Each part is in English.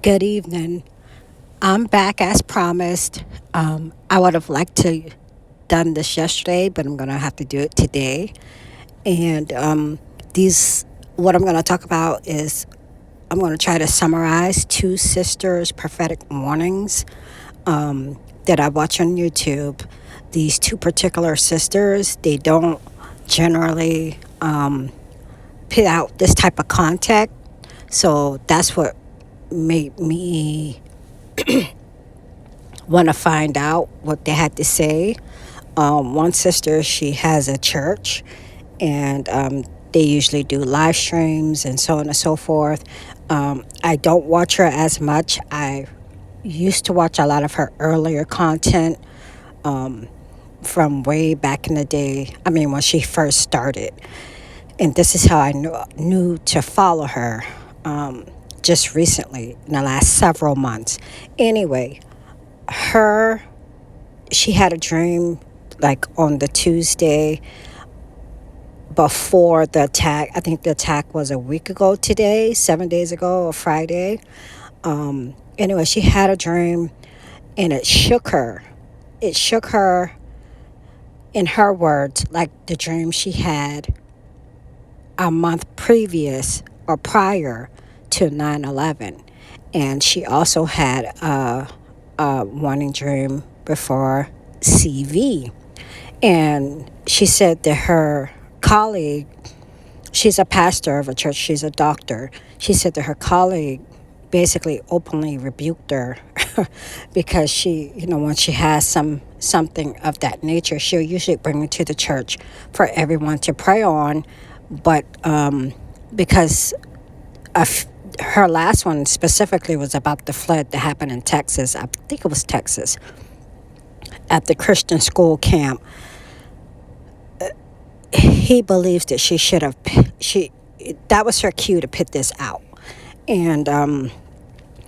Good evening. I'm back as promised. I would have liked to done this yesterday, but I'm gonna have to do it today. And these, what I'm gonna talk about is I'm gonna try to summarize two sisters' prophetic warnings that I watch on YouTube. These two particular sisters, they don't generally put out this type of content, so that's what made me want to find out what they had to say. One sister, she has a church, and they usually do live streams and so on and so forth. I don't watch her as much. I used to watch a lot of her earlier content from way back in the day. I mean, when she first started. And this is how I knew to follow her just recently, in the last several months. Anyway, her she had a dream like on the Tuesday before the attack. I think the attack was a week ago today, 7 days ago, or Friday. Anyway, she had a dream, and it shook her. It shook her, in her words, like the dream she had a month previous or prior to 9/11. And she also had a warning dream before CV. And she said that her colleague, she's a pastor of a church, she's a doctor. She said that her colleague basically openly rebuked her because she, when she has something of that nature, she'll usually bring it to the church for everyone to pray on. But because of her last one specifically was about the flood that happened in Texas, I think it was Texas, at the Christian school camp. He believes that she should have, that was her cue to put this out. And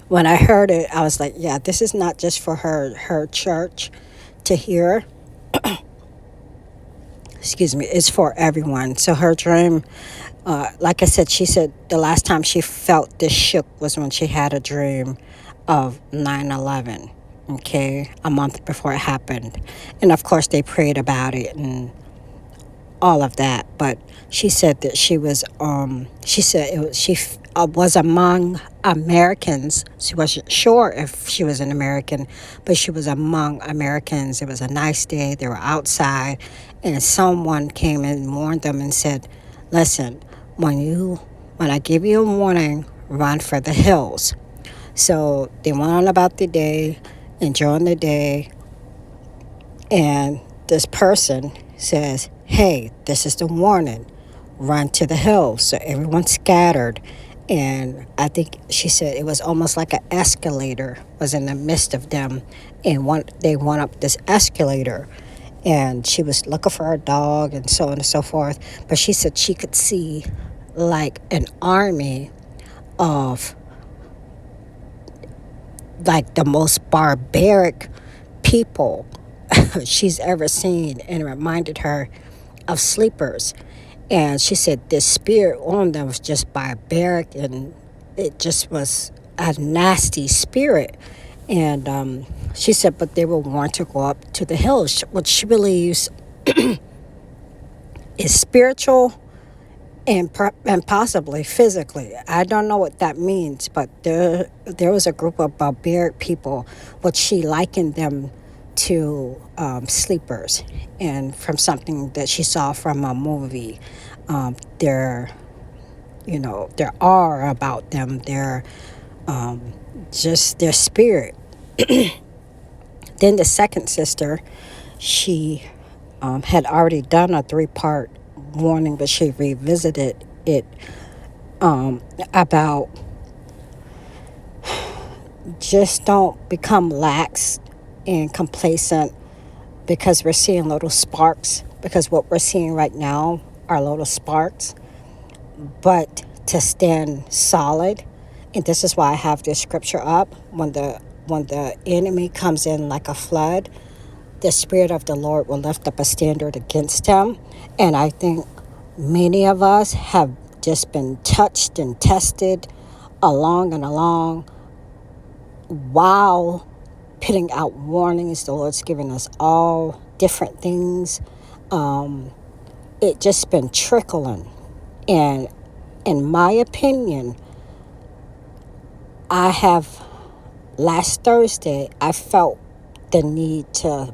when I heard it, I was like, yeah, this is not just for her church to hear. Excuse me, it's for everyone. So her dream, like I said, she said the last time she felt this shook was when she had a dream of 9/11, okay, a month before it happened. And of course, they prayed about it and all of that. But she said that she said she was among Americans. She wasn't sure if she was an American, but she was among Americans. It was a nice day. They were outside, and someone came and warned them and said, listen, when I give you a warning, run for the hills. So they went on about the day, enjoying the day, and this person says, hey, this is the warning, run to the hills. So everyone scattered, and I think she said it was almost like an escalator was in the midst of them, and they went up this escalator, and she was looking for her dog and so on and so forth. But she said she could see like an army of like the most barbaric people she's ever seen, and it reminded her of sleepers. And she said this spirit on them was just barbaric, and it just was a nasty spirit. And she said, but they were warned to go up to the hills, which she believes is spiritual and possibly physically. I don't know what that means, but there was a group of barbaric people, which she likened them to sleepers, and from something that she saw from a movie. Their aura about them, their just their spirit. Then the second sister, she had already done a 3-part warning, but she revisited it about just don't become lax and complacent, because we're seeing little sparks, because what we're seeing right now are little sparks, but to stand solid. And this is why I have this scripture up. When the enemy comes in like a flood, the Spirit of the Lord will lift up a standard against him. And I think many of us have just been touched and tested along and along while putting out warnings, the Lord's giving us all different things. It just been trickling. And in my opinion, I have, last Thursday, I felt the need to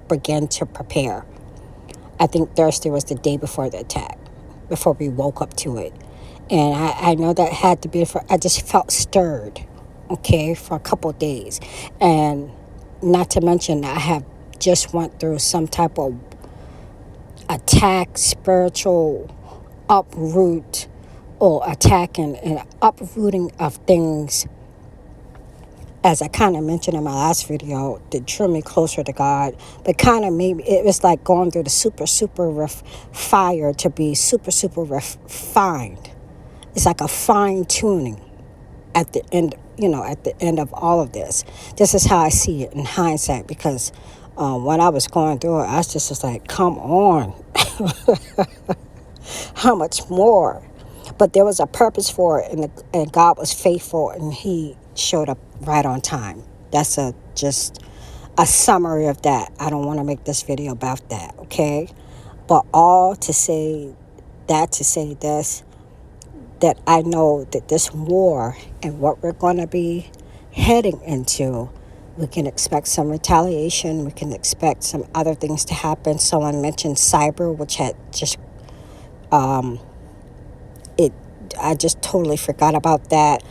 begin to prepare. I think Thursday was the day before the attack, before we woke up to it. And I know that had to be for, I just felt stirred, okay, for a couple of days. And not to mention, I have just went through some type of attack, spiritual uproot, or attack and uprooting of things, as I kind of mentioned in my last video, that drew me closer to God, but kind of maybe it was like going through the super fire to be super refined. It's like a fine tuning at the end, at the end of all of this. This is how I see it in hindsight, because when I was going through it, I was like, come on. How much more? But there was a purpose for it, and God was faithful, and He showed up right on time. That's just a summary of that. I don't want to make this video about that, okay? But all to say this, that I know that this war and what we're going to be heading into, we can expect some retaliation. We can expect some other things to happen. Someone mentioned cyber, which had just I just totally forgot about that.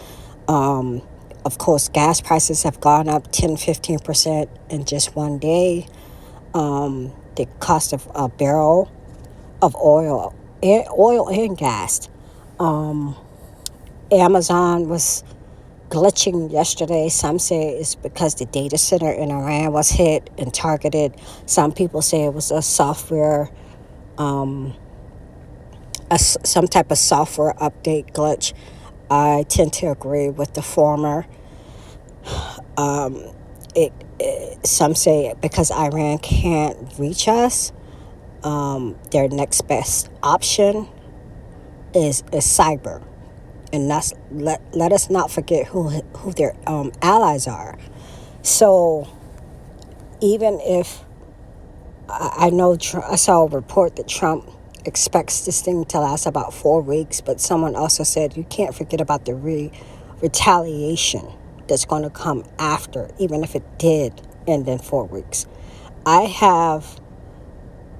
Of course, gas prices have gone up 10-15% in just one day. The cost of a barrel of oil and gas. Amazon was glitching yesterday. Some say it's because the data center in Iran was hit and targeted. Some people say it was a software, some type of software update glitch. I tend to agree with the former. Some say because Iran can't reach us, their next best option is cyber. And that's, let us not forget who their allies are. So even if I know I saw a report that Trump expects this thing to last about 4 weeks, but someone also said you can't forget about the retaliation that's going to come after, even if it did end in 4 weeks. I have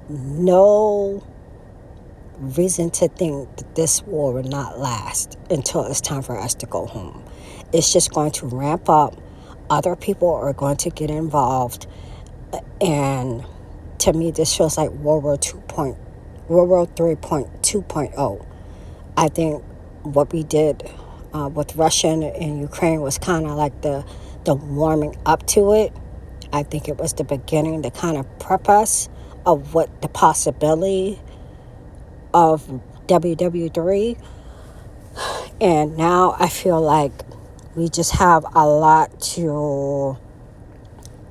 no reason to think that this war will not last until it's time for us to go home. It's just going to ramp up. Other people are going to get involved. And to me, this feels like World War 3.2.0. I think what we did with Russia and Ukraine was kind of like the warming up to it. I think it was the beginning to kind of prep us of what the possibility of WW3. And now I feel like we just have a lot to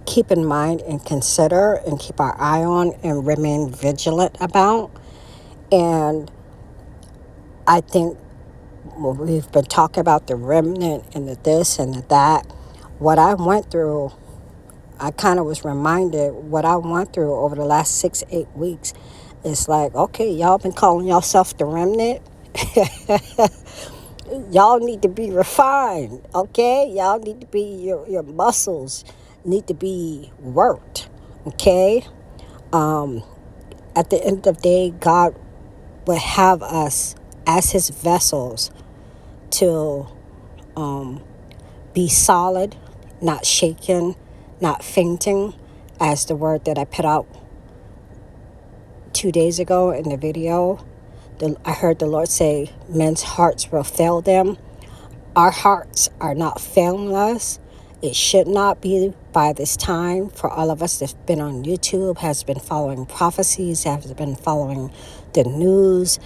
keep in mind and consider and keep our eye on and remain vigilant about. And I think we've been talking about the remnant and the this and the that. What I went through, I kind of was reminded what I went through over the last 6-8 weeks. It's like, okay, y'all been calling yourself the remnant. Y'all need to be refined, okay? Y'all need to be, your muscles need to be worked, okay? At the end of the day, God would have us as His vessels to be solid, not shaken, not fainting, as the word that I put out 2 days ago in the video. I heard the Lord say, men's hearts will fail them. Our hearts are not failing us. It should not be by this time. For all of us that's been on YouTube, has been following prophecies, has been following the news.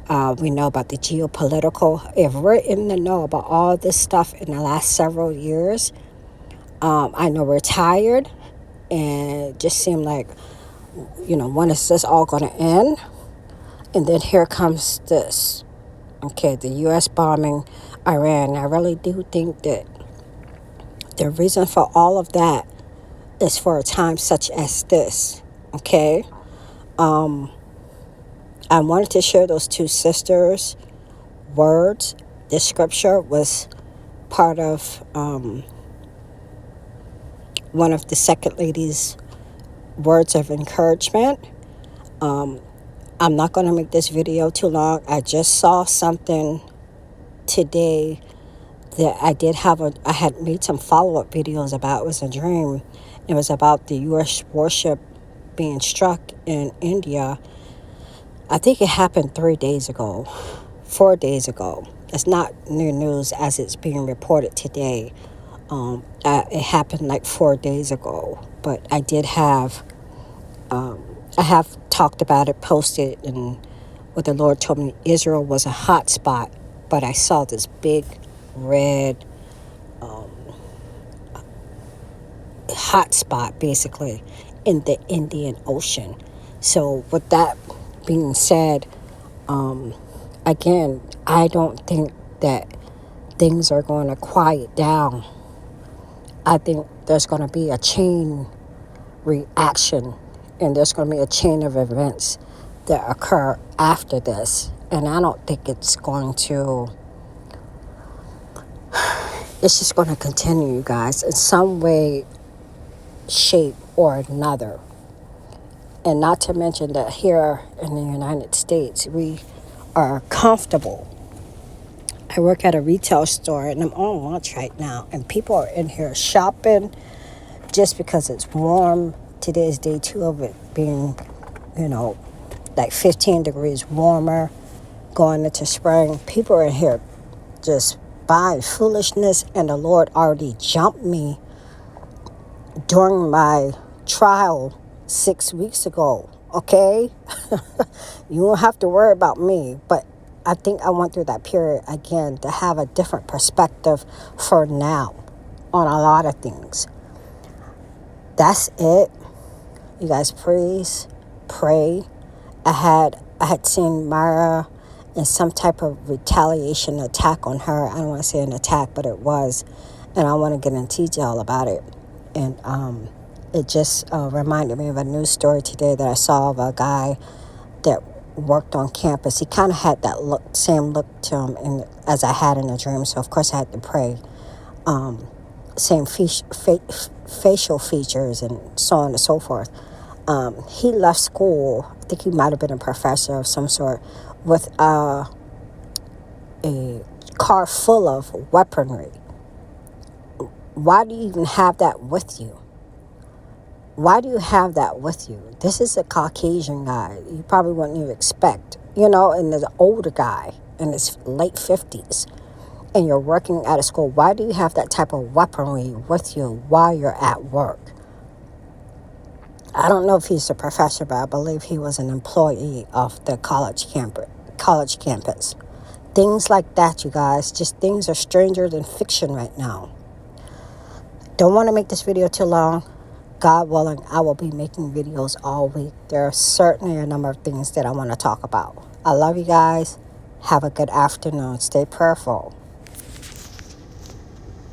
We know about the geopolitical. If we're in the know about all this stuff in the last several years, I know we're tired, and it just seemed like, when is this all going to end? And then here comes this. Okay, the U.S. bombing Iran. I really do think that The reason for all of that is for a time such as this. Okay? I wanted to share those two sisters' words. This scripture was part of one of the second lady's words of encouragement. I'm not going to make this video too long. I just saw something today that I had made some follow-up videos about. It was a dream. It was about the U.S. warship being struck in India. I think it happened 4 days ago. It's not new news as it's being reported today. It happened like 4 days ago. But I have talked about it, posted, and what the Lord told me, Israel was a hot spot. But I saw this big red hot spot basically in the Indian Ocean. So with that being said, again, I don't think that things are going to quiet down. I think there's going to be a chain reaction, and there's going to be a chain of events that occur after this. And I don't think it's just going to continue, you guys, in some way, shape, or another. And not to mention that here in the United States, we are comfortable. I work at a retail store, and I'm on lunch right now, and people are in here shopping just because it's warm. Today is day 2 of it being, like 15 degrees warmer, going into spring. People are in here just buying foolishness, and the Lord already jumped me during my trial 6 weeks ago, okay? You don't have to worry about me, but I think I went through that period again to have a different perspective for now on a lot of things. That's it. You guys, please pray. I had seen Myra in some type of retaliation attack on her. I don't want to say an attack, but it was, and I want to get in detail about it. And it just reminded me of a news story today that I saw of a guy that worked on campus. He kind of had that same look to him as I had in a dream. So of course I had to pray. Same facial features and so on and so forth. He left school. I think he might have been a professor of some sort with a car full of weaponry. Why do you even have that with you? Why do you have that with you? This is a Caucasian guy. You probably wouldn't even expect, and there's an older guy in his late 50s, and you're working at a school. Why do you have that type of weaponry with you while you're at work? I don't know if he's a professor, but I believe he was an employee of the college campus. Things like that, you guys. Just things are stranger than fiction right now. Don't want to make this video too long. God willing, I will be making videos all week. There are certainly a number of things that I want to talk about. I love you guys. Have a good afternoon. Stay prayerful.